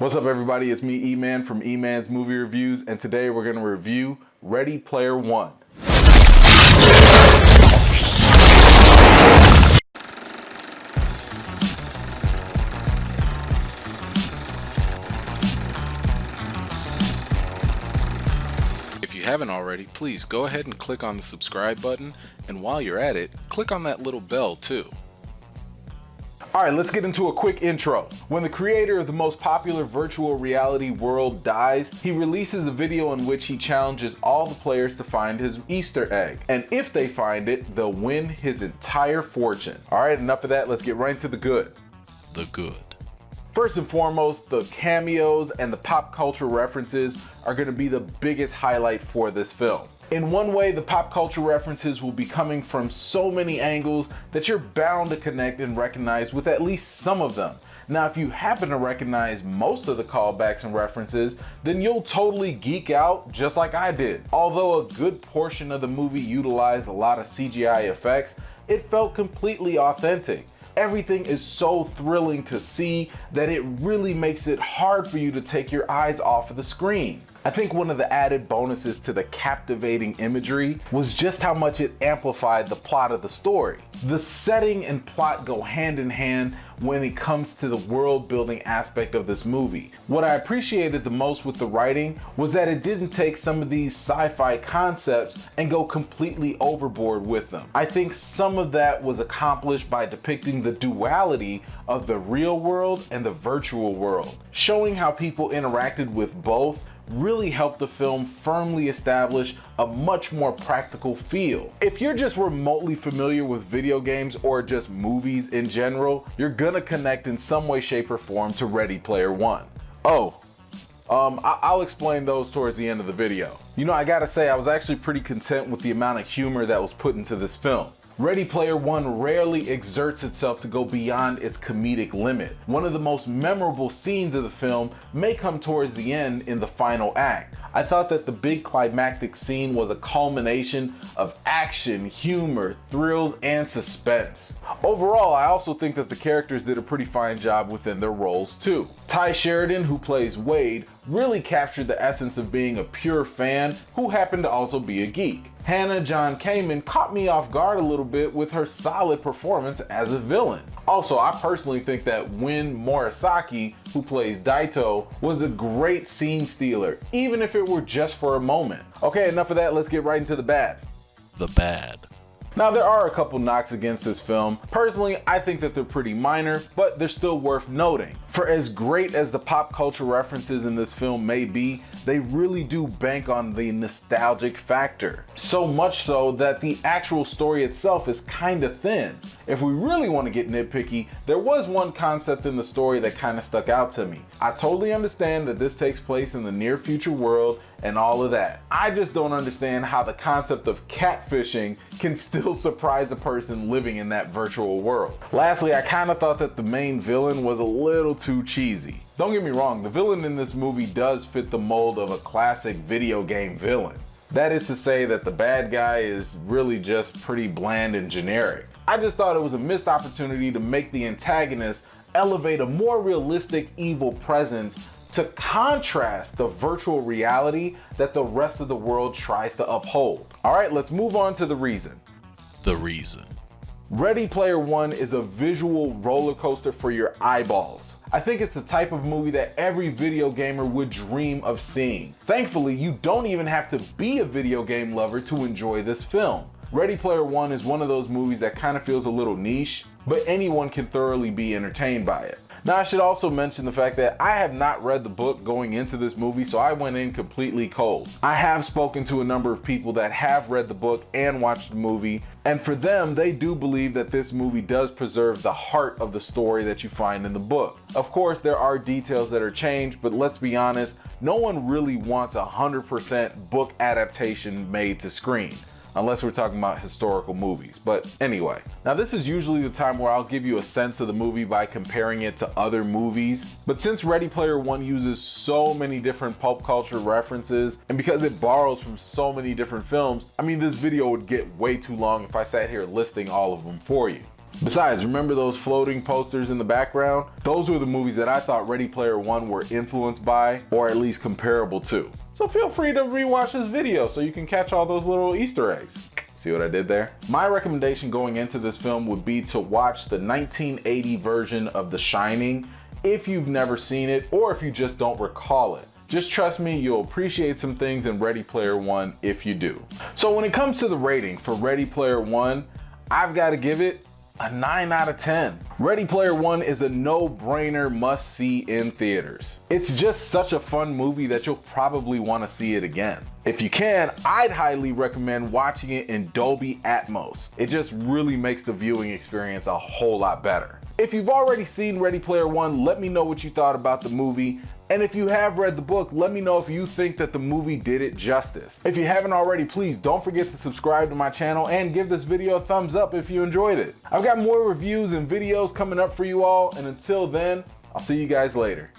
What's up everybody, it's me E-Man from E-Man's Movie Reviews, and today we're going to review Ready Player One. If you haven't already, please go ahead and click on the subscribe button, and while you're at it, click on that little bell too. Alright, let's get into a quick intro. When the creator of the most popular virtual reality world dies, he releases a video in which he challenges all the players to find his Easter egg. And if they find it, they'll win his entire fortune. Alright, enough of that, let's get right into the good. The good. First and foremost, the cameos and the pop culture references are going to be the biggest highlight for this film. In one way, the pop culture references will be coming from so many angles that you're bound to connect and recognize with at least some of them. Now, if you happen to recognize most of the callbacks and references, then you'll totally geek out just like I did. Although a good portion of the movie utilized a lot of CGI effects, it felt completely authentic. Everything is so thrilling to see that it really makes it hard for you to take your eyes off of the screen. I think one of the added bonuses to the captivating imagery was just how much it amplified the plot of the story. The setting and plot go hand in hand when it comes to the world building aspect of this movie. What I appreciated the most with the writing was that it didn't take some of these sci-fi concepts and go completely overboard with them. I think some of that was accomplished by depicting the duality of the real world and the virtual world. Showing how people interacted with both really helped the film firmly establish a much more practical feel. If you're just remotely familiar with video games or just movies in general, you're gonna connect in some way, shape, or form to Ready Player One. I'll explain those towards the end of the video. You know, I gotta say, I was actually pretty content with the amount of humor that was put into this film. Ready Player One rarely exerts itself to go beyond its comedic limit. One of the most memorable scenes of the film may come towards the end in the final act. I thought that the big climactic scene was a culmination of action, humor, thrills, and suspense. Overall, I also think that the characters did a pretty fine job within their roles too. Ty Sheridan, who plays Wade, really captured the essence of being a pure fan who happened to also be a geek. Hannah John-Kamen caught me off guard a little bit with her solid performance as a villain. Also, I personally think that Win Morisaki, who plays Daito, was a great scene stealer, even if it were just for a moment. Okay, enough of that, let's get right into the bad. The bad. Now, there are a couple knocks against this film. Personally, I think that they're pretty minor, but they're still worth noting. For as great as the pop culture references in this film may be, they really do bank on the nostalgic factor. So much so that the actual story itself is kinda thin. If we really want to get nitpicky, there was one concept in the story that kinda stuck out to me. I totally understand that this takes place in the near future world and all of that. I just don't understand how the concept of catfishing can still surprise a person living in that virtual world. Lastly, I kinda thought that the main villain was a little too cheesy. Don't get me wrong, the villain in this movie does fit the mold of a classic video game villain. That is to say that the bad guy is really just pretty bland and generic. I just thought it was a missed opportunity to make the antagonist elevate a more realistic evil presence to contrast the virtual reality that the rest of the world tries to uphold. Alright, let's move on to the reason. The reason. Ready Player One is a visual roller coaster for your eyeballs. I think it's the type of movie that every video gamer would dream of seeing. Thankfully, you don't even have to be a video game lover to enjoy this film. Ready Player One is one of those movies that kind of feels a little niche, but anyone can thoroughly be entertained by it. Now, I should also mention the fact that I have not read the book going into this movie, so I went in completely cold. I have spoken to a number of people that have read the book and watched the movie, and for them, they do believe that this movie does preserve the heart of the story that you find in the book. Of course, there are details that are changed, but let's be honest, no one really wants a 100% book adaptation made to screen. Unless we're talking about historical movies. But anyway, now this is usually the time where I'll give you a sense of the movie by comparing it to other movies. But since Ready Player One uses so many different pop culture references, and because it borrows from so many different films, I mean, this video would get way too long if I sat here listing all of them for you. Besides, remember those floating posters in the background? Those were the movies that I thought Ready Player One were influenced by, or at least comparable to. So feel free to rewatch this video so you can catch all those little Easter eggs. See what I did there? My recommendation going into this film would be to watch the 1980 version of The Shining if you've never seen it or if you just don't recall it. Just trust me, you'll appreciate some things in Ready Player One if you do. So when it comes to the rating for Ready Player One, I've got to give it a 9 out of 10. Ready Player One is a no-brainer must-see in theaters. It's just such a fun movie that you'll probably want to see it again. If you can, I'd highly recommend watching it in Dolby Atmos. It just really makes the viewing experience a whole lot better. If you've already seen Ready Player One, let me know what you thought about the movie. And if you have read the book, let me know if you think that the movie did it justice. If you haven't already, please don't forget to subscribe to my channel and give this video a thumbs up if you enjoyed it. I've got more reviews and videos coming up for you all, and until then, I'll see you guys later.